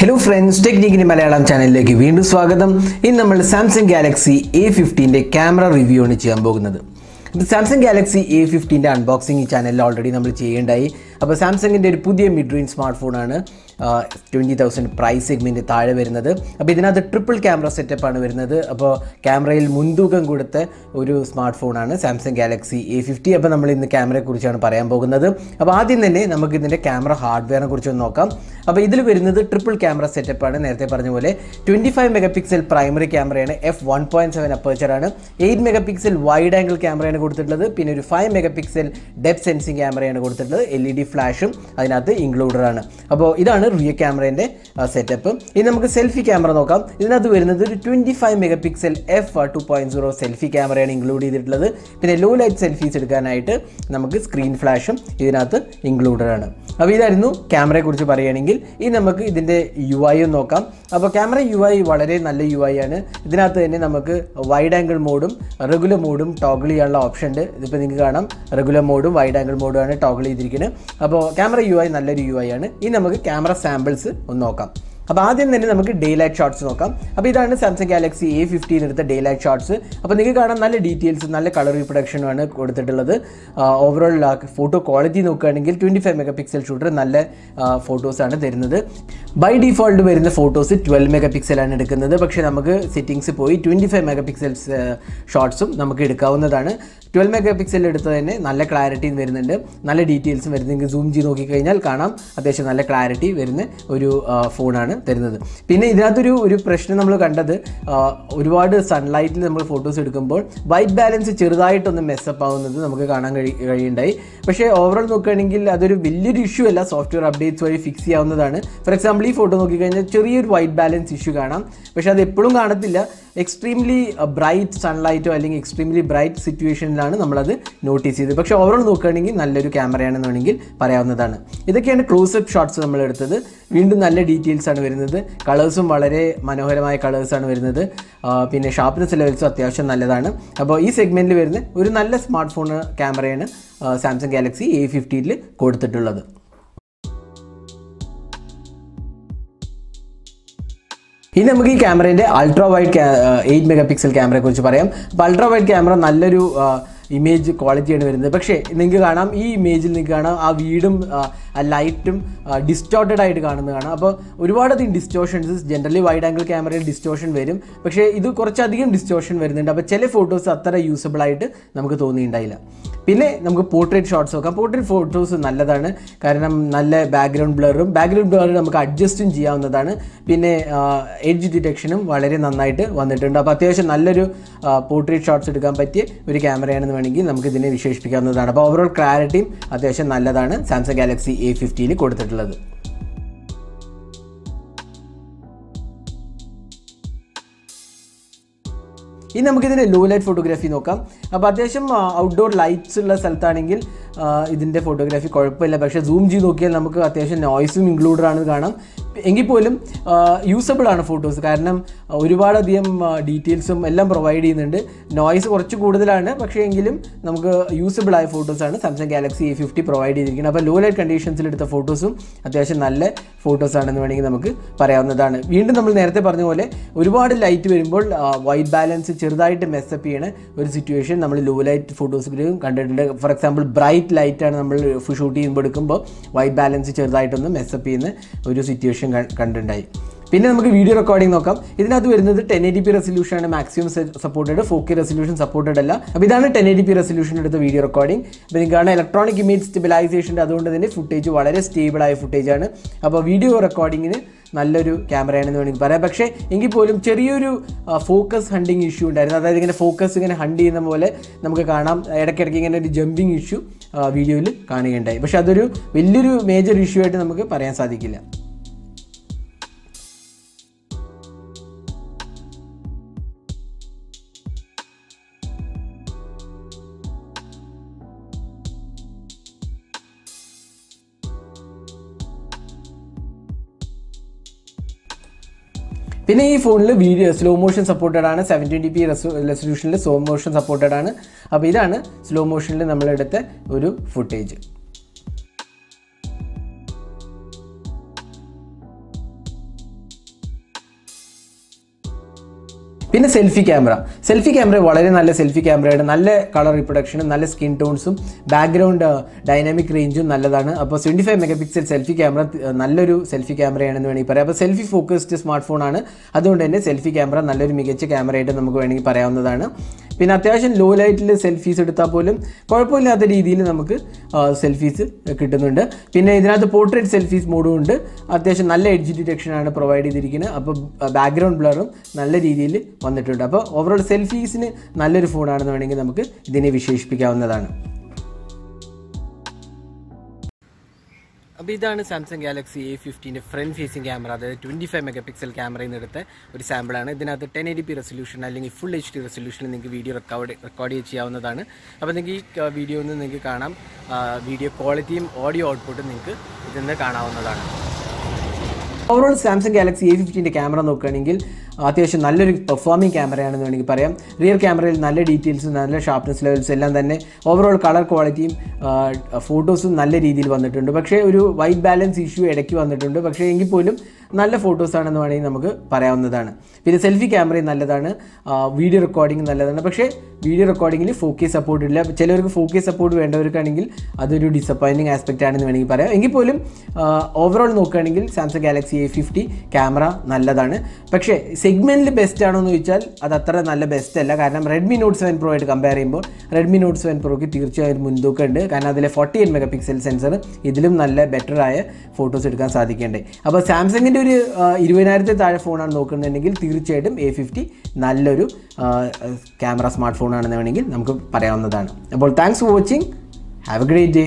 Hello friends, Technique in Malayalam channel like വീണ്ടും സ്വാഗതം. ഇന്ന് നമ്മൾ Samsung Galaxy A15 ന്റെ ക്യാമറ റിവ്യൂ ആണ് ചെയ്യാൻ പോകുന്നത്. Samsung Galaxy A15 ന്റെ അൺബോക്സിംഗ് ഈ ചാനലിൽ ഓൾറെഡി നമ്മൾ ചെയ്യേണ്ടായി. അപ്പോൾ സാംസങ്ങിന്റെ ഒരു പുതിയ മിഡ് റേഞ്ച് സ്മാർട്ട് ഫോണാണ് 20,000 പ്രൈസ് സെഗ്മെന്റ് താഴെ വരുന്നത്. അപ്പോൾ ഇതിനകത്ത് ട്രിപ്പിൾ ക്യാമറ സെറ്റപ്പ് ആണ് വരുന്നത്. അപ്പോൾ ക്യാമറയിൽ മുൻതൂക്കം കൊടുത്ത ഒരു സ്മാർട്ട് ഫോണാണ് സാംസങ് ഗാലക്സി A50. അപ്പോൾ നമ്മൾ ഇന്ന് ക്യാമറയെ കുറിച്ചാണ് പറയാൻ പോകുന്നത്. അപ്പോൾ ആദ്യം തന്നെ നമുക്ക് ഇതിന്റെ ക്യാമറ ഹാർഡ്വെയറിനെ കുറിച്ച് ഒന്ന് നോക്കാം. അപ്പോൾ ഇതിൽ വരുന്നത് ട്രിപ്പിൾ ക്യാമറ സെറ്റപ്പ് ആണ്. നേരത്തെ പറഞ്ഞ പോലെ 25 മെഗാ പിക്സൽ പ്രൈമറി ക്യാമറയാണ്, f1.7 അപ്പർച്ചർ ആണ്, 8 മെഗാ പിക്സൽ വൈഡ് ആംഗിൾ ക്യാമറയാണ് കൊടുത്തിട്ടുള്ളത്, പിന്നെ ഒരു 5 മെഗാ പിക്സൽ ഡെപ്ത് സെൻസിങ് ക്യാമറയാണ് കൊടുത്തിട്ടുള്ളത്, LED ഫ്ലാഷും അതിനകത്ത് ഇൻക്ലൂഡഡ് ആണ്. അപ്പോൾ ഇതാണ് റിയർ ക്യാമറേൻ്റെ സെറ്റപ്പ്. ഇനി നമുക്ക് സെൽഫി ക്യാമറ നോക്കാം. ഇതിനകത്ത് വരുന്നത് ഒരു 25 മെഗാ പിക്സൽ f2.0 സെൽഫി ക്യാമറയാണ് ഇൻക്ലൂഡ് ചെയ്തിട്ടുള്ളത്. പിന്നെ ലോ ലൈറ്റ് സെൽഫീസ് എടുക്കാനായിട്ട് നമുക്ക് സ്ക്രീൻ ഫ്ലാഷും ഇതിനകത്ത് ഇൻക്ലൂഡഡ് ആണ്. അപ്പോൾ ഇതായിരുന്നു ക്യാമറയെ കുറിച്ച് പറയുകയാണെങ്കിൽ. ഇനി നമുക്ക് ഇതിൻ്റെ UI നോക്കാം. അപ്പോൾ ക്യാമറ UI വളരെ നല്ല UI ആണ്. ഇതിനകത്ത് തന്നെ നമുക്ക് വൈഡ് ആംഗിൾ മോഡും റെഗുലർ മോഡും ടോഗിൾ ചെയ്യാനുള്ള ഓപ്ഷൻ ഉണ്ട്. ഇതിപ്പോൾ നിങ്ങൾക്ക് കാണാം, റെഗുലർ മോഡും വൈഡ് ആംഗിൾ മോഡുമാണ് ടോഗിൾ ചെയ്തിരിക്കുന്നത്. അപ്പോൾ ക്യാമറ UI നല്ലൊരു UI ആണ്. ഇനി നമുക്ക് ക്യാമറ സാമ്പിൾസ് ഒന്ന് നോക്കാം. അപ്പോൾ ആദ്യം തന്നെ നമുക്ക് ഡേ ലൈറ്റ് ഷോട്ട്സ് നോക്കാം. അപ്പോൾ ഇതാണ് സാംസങ് ഗാലക്സി A15 എടുത്ത ഡേ ലൈറ്റ് ഷോട്ട്സ്. അപ്പോൾ നിങ്ങൾക്ക് കാണാൻ നല്ല ഡീറ്റെയിൽസ്, നല്ല കളർ റീപ്രൊഡക്ഷനുമാണ് കൊടുത്തിട്ടുള്ളത്. ഓവറോൾ ഫോട്ടോ ക്വാളിറ്റി നോക്കുകയാണെങ്കിൽ 25 മെഗാ പിക്സൽ ഷൂട്ടർ നല്ല ഫോട്ടോസാണ് തരുന്നത്. ബൈ ഡിഫോൾട്ട് വരുന്ന ഫോട്ടോസ് 12 മെഗാ പിക്സലാണ് എടുക്കുന്നത്. പക്ഷേ നമുക്ക് സെറ്റിങ്സ് പോയി 25 മെഗാ പിക്സൽസ് ഷോട്ട്സും നമുക്ക് എടുക്കാവുന്നതാണ്. 12 മെഗാ പിക്സൽ എടുത്ത് തന്നെ നല്ല ക്ലാരിറ്റിയും വരുന്നുണ്ട്, നല്ല ഡീറ്റെയിൽസും വരുന്നത്. നിങ്ങൾക്ക് സൂം ചെയ്ത് നോക്കിക്കഴിഞ്ഞാൽ കാണാം, അത്യാവശ്യം നല്ല ക്ലാരിറ്റി വരുന്ന ഒരു ഫോണാണ് തരുന്നത്. പിന്നെ ഇതിനകത്തൊരു പ്രശ്നം നമ്മൾ കണ്ടത്, ഒരുപാട് സൺലൈറ്റിൽ നമ്മൾ ഫോട്ടോസ് എടുക്കുമ്പോൾ വൈറ്റ് ബാലൻസ് ചെറുതായിട്ടൊന്ന് മെസ്സപ്പ് ആവുന്നത് നമുക്ക് കാണാൻ കഴിയുണ്ടായി. പക്ഷേ ഓവറോൾ നോക്കുകയാണെങ്കിൽ അതൊരു വലിയൊരു ഇഷ്യൂ അല്ല, സോഫ്റ്റ്വെയർ അപ്ഡേറ്റ്സ് വഴി ഫിക്സ് ചെയ്യാവുന്നതാണ്. ഫോർ എക്സാമ്പിൾ ഈ ഫോട്ടോ നോക്കിക്കഴിഞ്ഞാൽ ചെറിയൊരു വൈറ്റ് ബാലൻസ് ഇഷ്യൂ കാണാം, പക്ഷേ അത് എപ്പോഴും കാണത്തില്ല. എക്സ്ട്രീംലി ബ്രൈറ്റ് സൺലൈറ്റോ അല്ലെങ്കിൽ എക്സ്ട്രീംലി ബ്രൈറ്റ് സിറ്റുവേഷനിലാണ് നമ്മളത് നോട്ടീസ് ചെയ്തത്. പക്ഷേ ഓവറോൾ നോക്കുകയാണെങ്കിൽ നല്ലൊരു ക്യാമറയാണെന്ന് വേണമെങ്കിൽ പറയാവുന്നതാണ്. ഇതൊക്കെയാണ് ക്ലോസപ്പ് ഷോട്ട്സ് നമ്മൾ എടുത്തത്. വീണ്ടും നല്ല ഡീറ്റെയിൽസ് ആണ് വരുന്നത്, കളേഴ്സും വളരെ മനോഹരമായ കളേഴ്സാണ് വരുന്നത്. പിന്നെ ഷാർപ്നെസ് ലെവൽസും അത്യാവശ്യം നല്ലതാണ്. അപ്പോൾ ഈ സെഗ്മെൻറ്റിൽ വരുന്ന ഒരു നല്ല സ്മാർട്ട് ഫോൺ ക്യാമറയാണ് സാംസങ് ഗാലക്സി A15 കൊടുത്തിട്ടുള്ളത്. ഇനി നമുക്ക് ഈ ക്യാമറേൻ്റെ അൾട്രാ വൈഡ് 8 മെഗാ പിക്സൽ ക്യാമറയെ കുറിച്ച് പറയാം. അപ്പോൾ അൾട്രാ വൈഡ് ക്യാമറ നല്ലൊരു ഇമേജ് ക്വാളിറ്റിയാണ് വരുന്നത്. പക്ഷേ നിങ്ങൾക്ക് കാണാം, ഈ ഇമേജിൽ നിങ്ങൾക്ക് കാണാം ആ വീടും ആ ലൈറ്റും ഡിസ്റ്റോർട്ടഡ് ആയിട്ട് കാണുന്നത് കാണാം. അപ്പോൾ ഒരുപാടധികം ഡിസ്റ്റോർഷൻസ്, ജനറലി വൈഡ് ആംഗിൾ ക്യാമറയിൽ ഡിസ്റ്റോർഷൻ വരും, പക്ഷേ ഇത് കുറച്ചധികം ഡിസ്റ്റോർഷൻ വരുന്നുണ്ട്. അപ്പോൾ ചില ഫോട്ടോസ് അത്ര യൂസബിൾ ആയിട്ട് നമുക്ക് തോന്നിയിട്ടുണ്ടായില്ല. പിന്നെ നമുക്ക് പോർട്രേറ്റ് ഷോട്ട്സ് നോക്കാം. പോർട്രേറ്റ് ഫോട്ടോസ് നല്ലതാണ്, കാരണം നല്ല ബാക്ക്ഗ്രൗണ്ട് ബ്ലർ നമുക്ക് അഡ്ജസ്റ്റും ചെയ്യാവുന്നതാണ്. പിന്നെ എഡ്ജ് ഡിറ്റക്ഷനും വളരെ നന്നായിട്ട് വന്നിട്ടുണ്ട്. അപ്പോൾ അത്യാവശ്യം നല്ലൊരു പോർട്രേറ്റ് ഷോട്ട്സ് എടുക്കാൻ പറ്റിയ ഒരു ക്യാമറയാണെന്ന് വേണമെങ്കിൽ നമുക്ക് ഇതിനെ വിശേഷിപ്പിക്കാവുന്നതാണ്. അപ്പോൾ ഓവറോൾ ക്ലാരിറ്റിയും അത്യാവശ്യം നല്ലതാണ് സാംസങ് ഗാലക്സി A15 കൊടുത്തിട്ടുള്ളത്. ഇനി നമുക്കിതിൻ്റെ ലോ ലൈറ്റ് ഫോട്ടോഗ്രാഫി നോക്കാം. അപ്പോൾ അത്യാവശ്യം ഔട്ട്ഡോർ ലൈറ്റ്സ് ഉള്ള സ്ഥലത്താണെങ്കിൽ ഇതിൻ്റെ ഫോട്ടോഗ്രാഫി കുഴപ്പമില്ല. പക്ഷേ സൂം ചെയ്ത് നോക്കിയാൽ നമുക്ക് അത്യാവശ്യം നോയ്സും ഇൻക്ലൂഡഡ് ആണ് കാണാം. എങ്കിൽ പോലും യൂസബിൾ ആണ് ഫോട്ടോസ്, കാരണം ഒരുപാടധികം ഡീറ്റെയിൽസും എല്ലാം പ്രൊവൈഡ് ചെയ്യുന്നുണ്ട്. നോയ്സ് കുറച്ച് കൂടുതലാണ്, പക്ഷേ എങ്കിലും നമുക്ക് യൂസബിൾ ആയ ഫോട്ടോസാണ് സാംസങ് ഗാലക്സി A50 പ്രൊവൈഡ് ചെയ്തിരിക്കുന്നത്. അപ്പോൾ ലോ ലൈറ്റ് കണ്ടീഷൻസിൽ എടുത്ത ഫോട്ടോസും അത്യാവശ്യം നല്ല ഫോട്ടോസാണെന്ന് വേണമെങ്കിൽ നമുക്ക് പറയാവുന്നതാണ്. വീണ്ടും നമ്മൾ നേരത്തെ പറഞ്ഞ പോലെ ഒരുപാട് ലൈറ്റ് വരുമ്പോൾ വൈറ്റ് ബാലൻസ് ചെറുതായിട്ട് മെസ്സപ്പ് ചെയ്യണ ഒരു സിറ്റുവേഷൻ നമ്മൾ ലോ ലൈറ്റ് ഫോട്ടോസിലും കണ്ടിട്ടുണ്ട്. ഫോർ എക്സാമ്പിൾ ബ്രൈറ്റ് ലൈറ്റാണ് നമ്മൾ ഷൂട്ട് ചെയ്യുമ്പോൾ എടുക്കുമ്പോൾ വൈറ്റ് ബാലൻസ് ചെറുതായിട്ടൊന്ന് മെസ്സപ്പ് ചെയ്യുന്ന ഒരു സിറ്റുവേഷൻ കണ്ടിട്ടുണ്ടായി. പിന്നെ നമുക്ക് വീഡിയോ റെക്കോർഡിംഗ് നോക്കാം. ഇതിനകത്ത് വരുന്നത് 1080p റെസൊല്യൂഷനാണ് maximum supported, 4K resolution supported അല്ല. അപ്പോൾ ഇതാണ് 1080p റെസൊല്യൂഷൻ എടുത്ത വീഡിയോ റെക്കോർഡിംഗ്. അപ്പോൾ നിങ്ങൾക്കാണ് ഇലക്ട്രോണിക് ഇമേജ് സ്റ്റെബിലൈസേഷൻ്റെ, അതുകൊണ്ട് തന്നെ ഫുട്ടേജ് വളരെ സ്റ്റേബിളായ ഫുട്ടേജാണ്. അപ്പോൾ വീഡിയോ റെക്കോർഡിങ്ങിന് നല്ലൊരു ക്യാമറയാണെന്ന് വേണമെങ്കിൽ പറയാം. പക്ഷേ എങ്കിൽ പോലും ചെറിയൊരു ഫോക്കസ് ഹണ്ടിങ് ഇഷ്യൂ ഉണ്ടായിരുന്നു. അതായത് ഇങ്ങനെ ഫോക്കസ് ഇങ്ങനെ ഹണ്ട് ചെയ്യുന്ന പോലെ നമുക്ക് കാണാം, ഇടയ്ക്കിടയ്ക്ക് ഇങ്ങനെ ഒരു ജമ്പിങ് ഇഷ്യൂ വീഡിയോയിൽ കാണുകയുണ്ടായി. പക്ഷേ അതൊരു വലിയൊരു മേജർ ഇഷ്യൂ ആയിട്ട് നമുക്ക് പറയാൻ സാധിക്കില്ല. പിന്നെ ഈ ഫോണിൽ വീഡിയോ സ്ലോ മോഷൻ സപ്പോർട്ടഡ് ആണ്, 720p റെസൊല്യൂഷനിൽ സ്ലോ മോഷൻ സപ്പോർട്ടഡ് ആണ്. അപ്പോൾ ഇതാണ് സ്ലോ മോഷനിൽ നമ്മളെടുത്ത ഒരു ഫുട്ടേജ്. പിന്നെ സെൽഫി ക്യാമറ വളരെ നല്ല സെൽഫി ക്യാമറയുടെ നല്ല കളർ റിപ്രൊഡക്ഷനും നല്ല സ്കിൻ ടോൺസും ബാക്ക്ഗ്രൗണ്ട് ഡൈനാമിക് റേഞ്ചും നല്ലതാണ്. അപ്പോൾ 25 മെഗാ പിക്സൽ സെൽഫി ക്യാമറ നല്ലൊരു സെൽഫി ക്യാമറയാണെന്ന് വേണമെങ്കിൽ പറയാം. അപ്പോൾ സെൽഫി ഫോക്കസ്ഡ് സ്മാർട്ട് ഫോണാണ്, അതുകൊണ്ട് തന്നെ സെൽഫി ക്യാമറ നല്ലൊരു മികച്ച ക്യാമറയായിട്ട് നമുക്ക് വേണമെങ്കിൽ പറയാവുന്നതാണ്. പിന്നെ അത്യാവശ്യം ലോ ലൈറ്റിൽ സെൽഫീസ് എടുത്താൽ പോലും കുഴപ്പമില്ലാത്ത രീതിയിൽ നമുക്ക് സെൽഫീസ് കിട്ടുന്നുണ്ട്. പിന്നെ ഇതിനകത്ത് പോർട്രേറ്റ് സെൽഫീസ് മോഡും ഉണ്ട്. അത്യാവശ്യം നല്ല എഡ്ജ് ഡിറ്റക്ഷനാണ് പ്രൊവൈഡ് ചെയ്തിരിക്കുന്നത്. അപ്പോൾ ബാക്ക്ഗ്രൗണ്ട് ബ്ലറും നല്ല രീതിയിൽ വന്നിട്ടുണ്ട്. അപ്പോൾ ഓവറോൾ സെൽഫീസിന് നല്ലൊരു ഫോണാണെന്ന് വേണമെങ്കിൽ നമുക്ക് ഇതിനെ വിശേഷിപ്പിക്കാവുന്നതാണ്. അപ്പോൾ ഇതാണ് Samsung Galaxy A15 front facing camera, അതായത് 25 മെഗാ പിക്സൽ ക്യാമറയിൽ നിന്ന് എടുത്ത ഒരു സാമ്പിളാണ്. ഇതിനകത്ത് 1080p റെസൊല്യൂഷൻ അല്ലെങ്കിൽ ഫുൾ HD റെസൊല്യൂഷനിൽ നിങ്ങൾക്ക് വീഡിയോ റെക്കോർഡ് ചെയ്യാവുന്നതാണ്. അപ്പോൾ നിങ്ങൾക്ക് ഈ വീഡിയോ ഒന്ന് നിങ്ങൾക്ക് കാണാം, വീഡിയോ ക്വാളിറ്റിയും ഓഡിയോ ഔട്ട്പുട്ടും നിങ്ങൾക്ക് ഇതിൽ നിന്ന് കാണാവുന്നതാണ്. Overall Samsung Galaxy A15 camera നോക്കുകയാണെങ്കിൽ അത്യാവശ്യം നല്ലൊരു പെർഫോമിംഗ് ക്യാമറയാണെന്ന് വേണമെങ്കിൽ പറയാം. റിയർ ക്യാമറയിൽ നല്ല ഡീറ്റെയിൽസും നല്ല ഷാർപ്നെസ് ലെവൽസ് എല്ലാം തന്നെ, ഓവറോൾ കളർ ക്വാളിറ്റിയും ഫോട്ടോസും നല്ല രീതിയിൽ വന്നിട്ടുണ്ട്. പക്ഷേ ഒരു വൈറ്റ് ബാലൻസ് ഇഷ്യൂ ഇടയ്ക്ക് വന്നിട്ടുണ്ട്. പക്ഷേ എങ്കിൽ പോലും നല്ല ഫോട്ടോസാണെന്ന് വേണമെങ്കിൽ നമുക്ക് പറയാവുന്നതാണ്. പിന്നെ സെൽഫി ക്യാമറയും നല്ലതാണ്, വീഡിയോ റെക്കോർഡിംഗ് നല്ലതാണ്. പക്ഷേ വീഡിയോ റെക്കോർഡിങ്ങിൽ 4K സപ്പോർട്ട് ഇല്ല. ചിലവർക്ക് 4K സപ്പോർട്ട് വേണ്ടവർക്കാണെങ്കിൽ അതൊരു ഡിസപ്പോയിൻറ്റിംഗ് ആസ്പെക്റ്റ് ആണെന്ന് വേണമെങ്കിൽ പറയാം. എങ്കിൽ പോലും ഓവറോൾ നോക്കുകയാണെങ്കിൽ സാംസങ് ഗാലക്സി A50 ക്യാമറ നല്ലതാണ്. പക്ഷേ സെഗ്മെൻറ്റിൽ ബെസ്റ്റ് ആണോ എന്ന് ചോദിച്ചാൽ അത് അത്ര നല്ല ബെസ്റ്റ് അല്ല. കാരണം റെഡ്മി നോട്ട് 7 Pro ആയിട്ട് കമ്പയർ ചെയ്യുമ്പോൾ റെഡ്മി നോട്ട് 7 Proക്ക് തീർച്ചയായും മുൻതൂക്കം ഉണ്ട്. കാരണം അതിലെ 48 മെഗാ പിക്സൽ സെൻസർ ഇതിലും നല്ല ബെറ്ററായ ഫോട്ടോസ് എടുക്കാൻ സാധിക്കേണ്ടേ. അപ്പോൾ സാംസങ്ങിൻ്റെ ഒരു 20,000 താഴെ ഫോണാണ് നോക്കുന്നുണ്ടെങ്കിൽ തീർച്ചയായിട്ടും A50 നല്ലൊരു ക്യാമറ സ്മാർട്ട് ഫോണാണെന്ന് വേണമെങ്കിൽ നമുക്ക് പറയാവുന്നതാണ്. അപ്പോൾ thanks for watching. Have A great day.